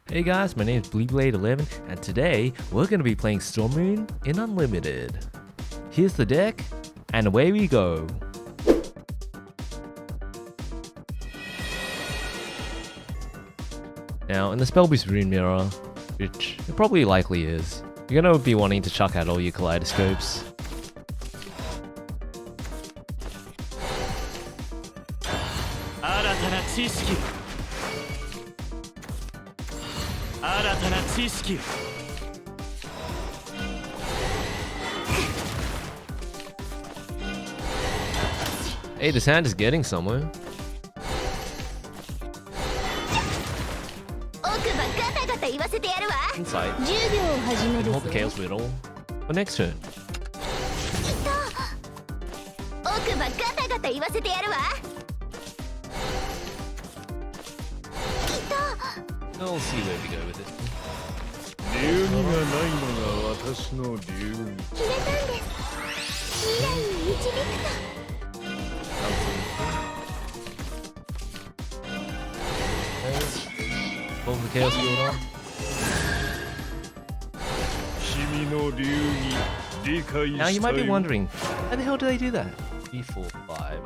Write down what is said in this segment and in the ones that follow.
Hey guys, my name is BlueBlade11 and today we're going to be playing Storm Rune in Unlimited. Here's the deck and away we go. Now in the Spellbeast Rune Mirror, which it probably likely is, you're going to be wanting to chuck out all your kaleidoscopes. Hey, this hand is getting somewhere. Insight. Hold the Chaos Riddle for next turn. We'll see where we go with this. Hold the Chaos Riddle on. Now you might be wondering, how the hell do they do that? 3, 4, 5.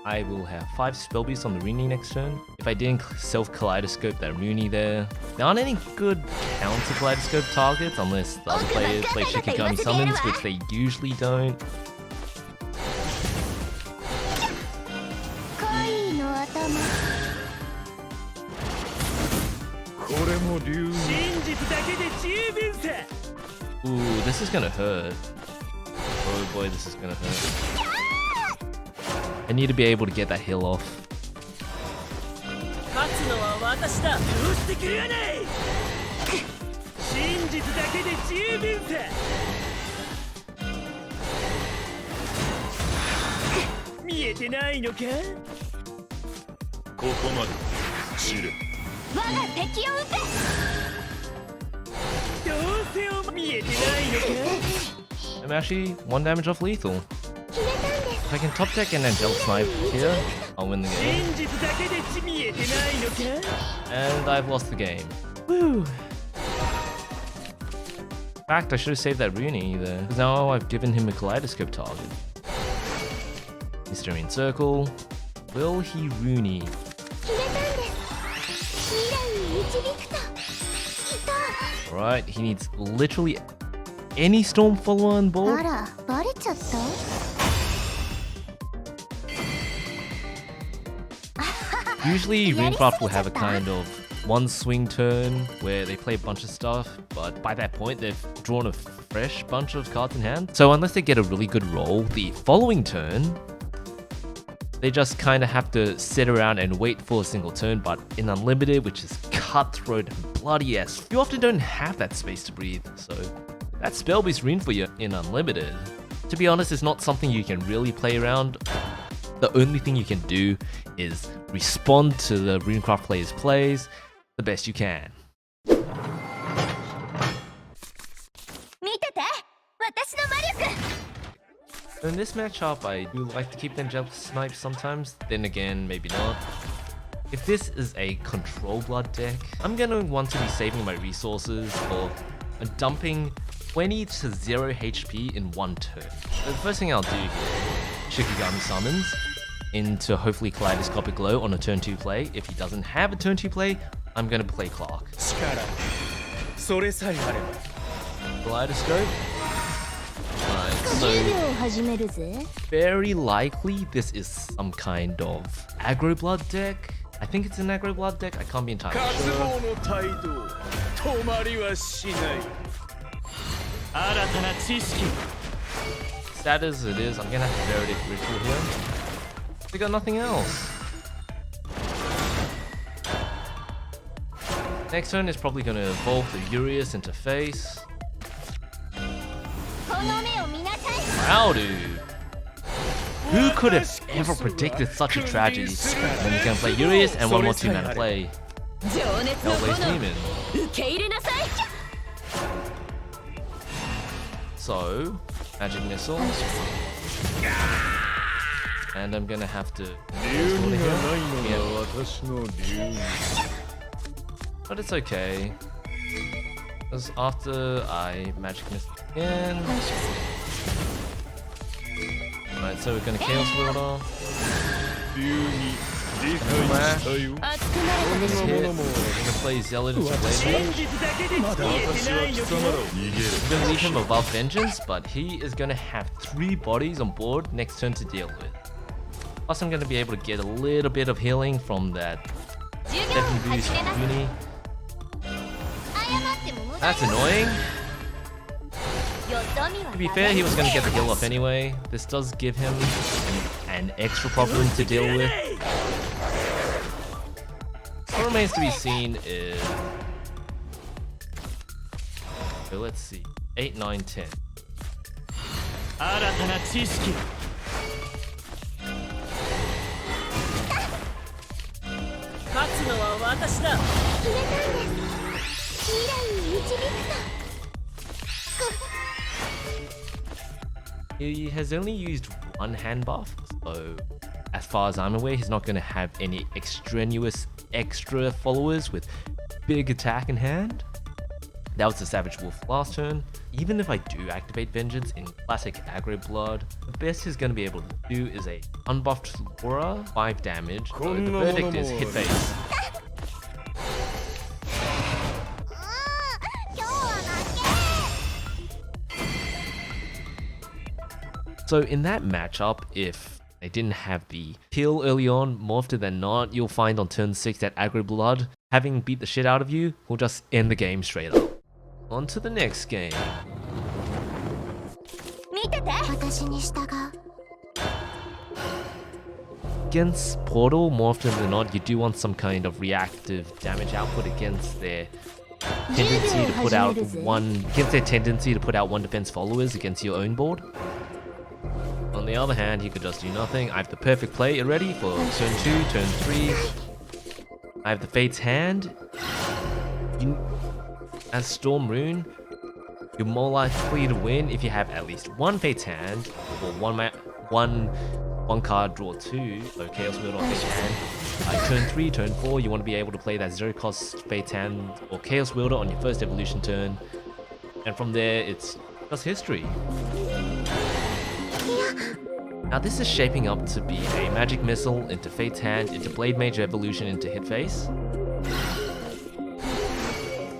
I will have 5 Spellbeasts on the Rune next turn. If I didn't self-kaleidoscope that Rune there, there aren't any good counter-kaleidoscope targets unless the other players play Shikigami summons, which they usually don't. Ooh, this is gonna hurt. Oh boy, this is gonna hurt. I need to be able to get that heal off. I'm actually 1 damage off lethal. If I can top deck and Angelic Snipe here, I'll win the game. And I've lost the game. Woo! In fact, I should have saved that Rune there, because now I've given him a kaleidoscope target. Mysterian Circle. Will he Rune? Alright, he needs literally any Storm follower on board. Usually Runecraft will have a kind of one swing turn where they play a bunch of stuff, but by that point they've drawn a fresh bunch of cards in hand. So unless they get a really good roll the following turn, they just kind of have to sit around and wait for a single turn. But in Unlimited, which is cutthroat and bloody ass, you often don't have that space to breathe. So that's Spellbeast Rune for you in Unlimited. To be honest, it's not something you can really play around. The only thing you can do is respond to the Runecraft players' plays the best you can. In this matchup, I do like to keep the Angelic Snipe sometimes, then again, maybe not. If this is a Control Blood deck, I'm gonna want to be saving my resources for dumping 20 to 0 HP in 1 turn. So the first thing I'll do here, Shikigami summons into hopefully Kaleidoscopic Glow on a turn 2 play. If he doesn't have a turn 2 play, I'm gonna play Clark. Kaleidoscope. So very likely this is some kind of Aggro Blood deck. I think it's an Aggro Blood deck, I can't be entirely sure. Sad as it is, I'm gonna have to Veridic Ritual here. They got nothing else. Next turn is probably gonna evolve the Urius into face. Wow, dude. Who could have ever predicted such a tragedy? And then you can play Urius and 1 more 2 mana play. Hellblaze Demon. So, Magic Missile. And I'm gonna have to... But it's okay. Because after I magic missed again. Alright, so we're gonna Chaos Wielder. Flash. Hit. We're gonna play Zealot into Blade Mage. We're gonna leave him above Vengeance, but he is gonna have 3 bodies on board next turn to deal with. Plus I'm gonna be able to get a little bit of healing from that 7 boost uni. That's annoying. To be fair, he was going to get the heal off anyway. This does give him an extra problem to deal with. What remains to be seen is... So let's see. 8, 9, 10. He has only used 1 hand buff, so as far as I'm aware, he's not going to have any extraneous extra followers with big attack in hand. That was the Savage Wolf last turn. Even if I do activate Vengeance in classic Aggro Blood, the best he's going to be able to do is a unbuffed Laura, 5 damage, so the verdict is hit face. So in that matchup, if they didn't have the heal early on, more often than not, you'll find on turn 6 that Aggro Blood, having beat the shit out of you, will just end the game straight up. On to the next game. Against Portal, more often than not, you do want some kind of reactive damage output against their tendency to put out one defense followers against your own board. On the other hand, he could just do nothing. I have the perfect play already for turn 2, turn 3. I have the Fate's Hand. As Storm Rune, you're more likely to win if you have at least 1 Fate's Hand, or one card draw 2, so Chaos Wielder or Fate's Hand. Turn 3, turn 4, you want to be able to play that 0-cost Fate's Hand or Chaos Wielder on your first evolution turn. And from there, it's just history. Now this is shaping up to be a Magic Missile into Fate's Hand, into Blade Mage Evolution, into Hit Face.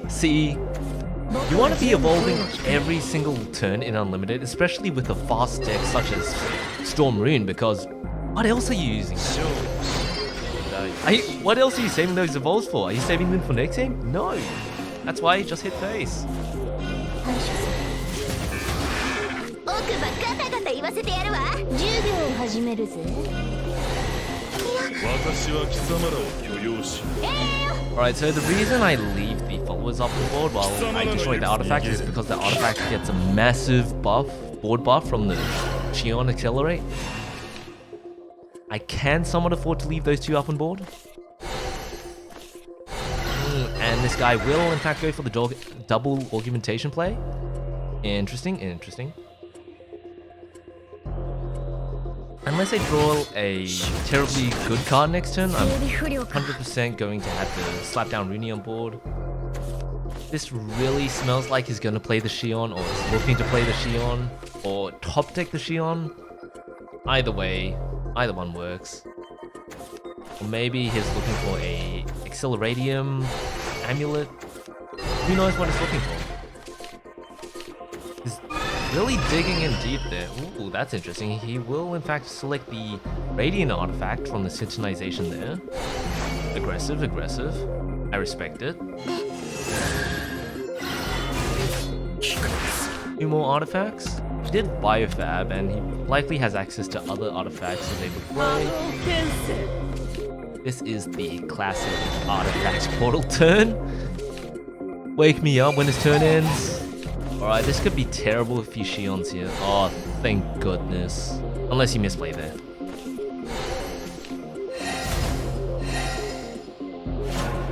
See, you want to be evolving every single turn in Unlimited, especially with a fast deck such as Storm Rune, because what else are you using? What else are you saving those evolves for? Are you saving them for next game? No. That's why you just hit face. Alright, so the reason I leave the followers up on board while I destroy the artifact is because the artifact gets a massive board buff from the Shion Accelerate. I can somewhat afford to leave those 2 up on board. And this guy will in fact go for the double augmentation play. Interesting, interesting. Unless I draw a terribly good card next turn, I'm 100% going to have to slap down Rune on board. This really smells like he's going to play the Shion, or is looking to play the Shion, or top deck the Shion. Either way, either one works. Or maybe he's looking for a Acceleratium amulet. Who knows what he's looking for? He's really digging in deep there. Ooh, that's interesting. He will in fact select the Radiant artifact from the synchronization there. Aggressive, aggressive. I respect it. 2 more artifacts. He did Biofab, and he likely has access to other artifacts he's able to play. This is the classic artifacts portal turn. Wake me up when his turn ends. Alright, this could be terrible if he Shion's here. Oh, thank goodness. Unless he misplayed there.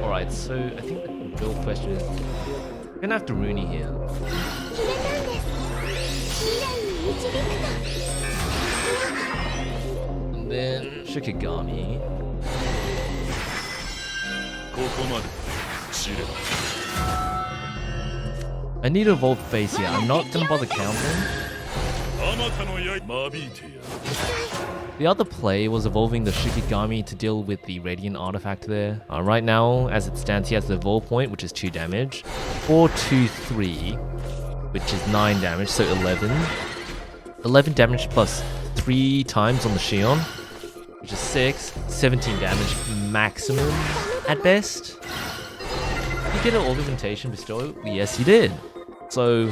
Alright, so I think the real question is... we're gonna have to Rune here. And then Shikigami. I need to evolve face here. I'm not gonna bother countering. The other play was evolving the Shikigami to deal with the Radiant artifact there. Right now, as it stands, he has the evolve point, which is 2 damage. 4, 2, 3, which is 9 damage, so 11. 11 damage plus 3 times on the Shion, which is 6. 17 damage maximum at best. You get an augmentation bestow? Yes, he did. So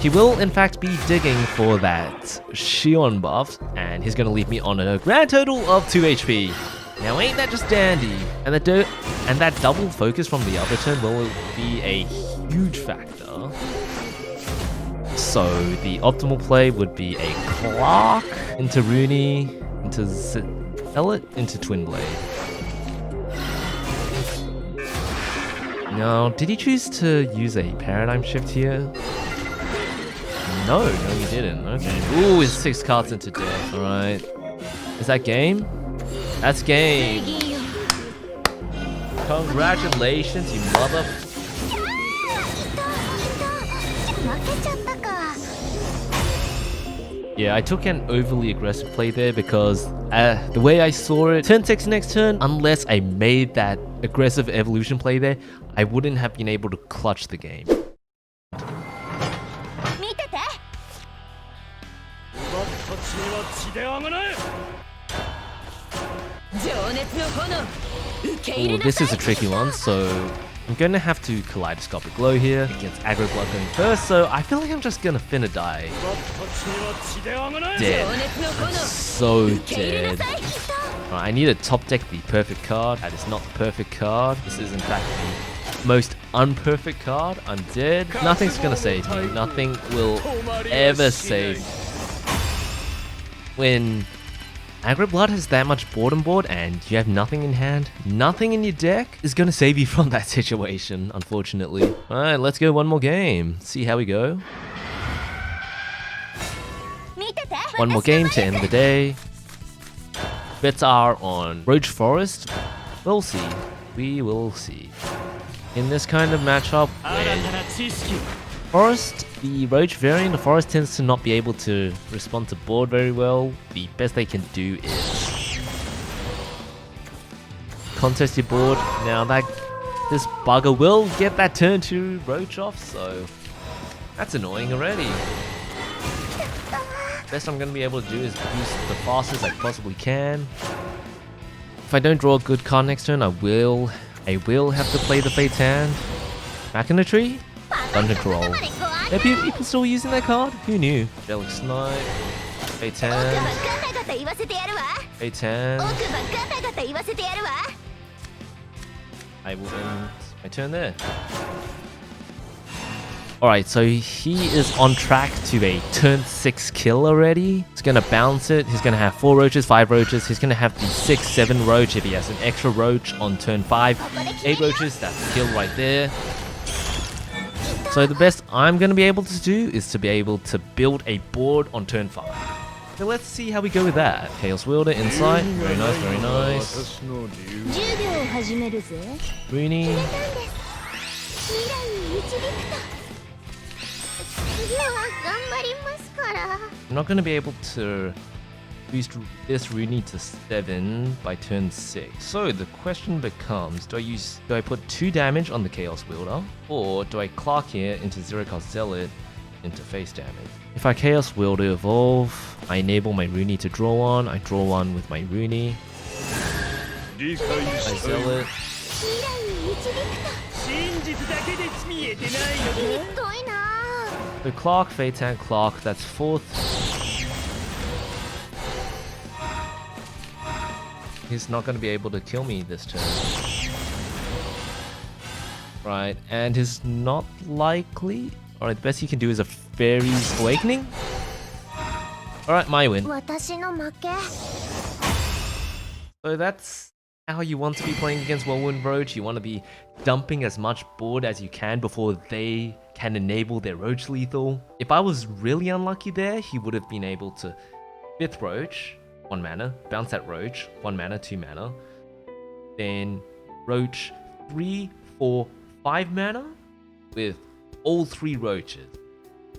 he will in fact be digging for that Shion buff, and he's going to leave me on a grand total of 2 HP. Now ain't that just dandy? And that double focus from the other turn will be a huge factor. So the optimal play would be a Clark into Rune, into Zealot, into Twin Blade. Now, did he choose to use a paradigm shift here? No, he didn't. Okay. Ooh, it's 6 cards into death. Alright. Is that game? That's game. Congratulations, you mother... Yeah, I took an overly aggressive play there because the way I saw it, turn 6 next turn, unless I made that aggressive evolution play there, I wouldn't have been able to clutch the game. Ooh, this is a tricky one, so I'm going to have to Kaleidoscopic Glow here against Aggro Blood going first, so I feel like I'm just going to finna die. Dead. I'm so dead. I need to top deck the perfect card. That is not the perfect card. This is in fact the most unperfect card. I'm dead. Nothing's going to save me. Nothing will ever save me. When Aggro Blood has that much board on board and you have nothing in hand, nothing in your deck is going to save you from that situation, unfortunately. Alright, let's go one more game. See how we go. One more game to end the day. Bets are on Roach Forest. We'll see. We will see. In this kind of matchup, Forest, the Roach variant of Forest tends to not be able to respond to board very well. The best they can do is contest your board. Now this bugger will get that turn to Roach off, so that's annoying already. Best I'm going to be able to do is boost the fastest I possibly can. If I don't draw a good card next turn, I will have to play the Fate's Hand. Back in the tree? Dungeon Crawl. Are people still using that card? Who knew? Relic Snipe. Fate's Hand. Fate's Hand. I will end my turn there. Alright, so he is on track to a turn 6 kill already. He's going to bounce it. He's going to have 4 roaches, 5 roaches. He's going to have the 6, 7 roach if he has an extra roach on turn 5. 8 roaches, that's a kill right there. So the best I'm going to be able to do is to be able to build a board on turn 5. So let's see how we go with that. Chaos Wielder, Insight. Very nice, very nice. Rune. I'm not going to be able to boost this Rune to 7 by turn 6. So the question becomes, do I put 2 damage on the Chaos Wielder, or do I Clark here into 0-cost Zealot into face damage? If I Chaos Wielder evolve, I enable my Rune to draw one. I draw one with my Rune. I Zealot. So Clark, Fate's Hand, Clark, that's 4th. He's not going to be able to kill me this turn. Right, and he's not likely. Alright, the best he can do is a Fairy's Awakening. Alright, my win. So that's how you want to be playing against Whirlwind Roach. You want to be dumping as much board as you can before they can enable their Roach lethal. If I was really unlucky there, he would have been able to 5th Roach, 1 mana, bounce that Roach, 1 mana, 2 mana. Then Roach 3, 4, 5 mana with all 3 roaches.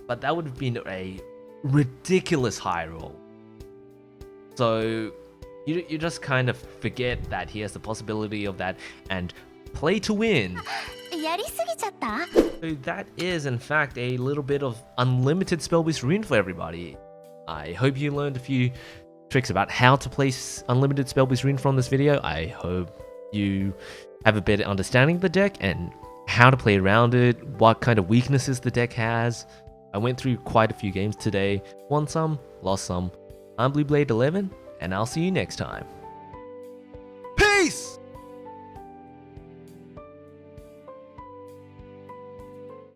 But that would have been a ridiculous high roll. So you just kind of forget that he has the possibility of that and play to win. So that is in fact a little bit of unlimited spell-based rune for everybody. I hope you learned a few tricks about how to place unlimited spell-based rune from this video. I hope you have a better understanding of the deck and how to play around it, what kind of weaknesses the deck has. I went through quite a few games today, won some, lost some. I'm BlueBlade11, and I'll see you next time.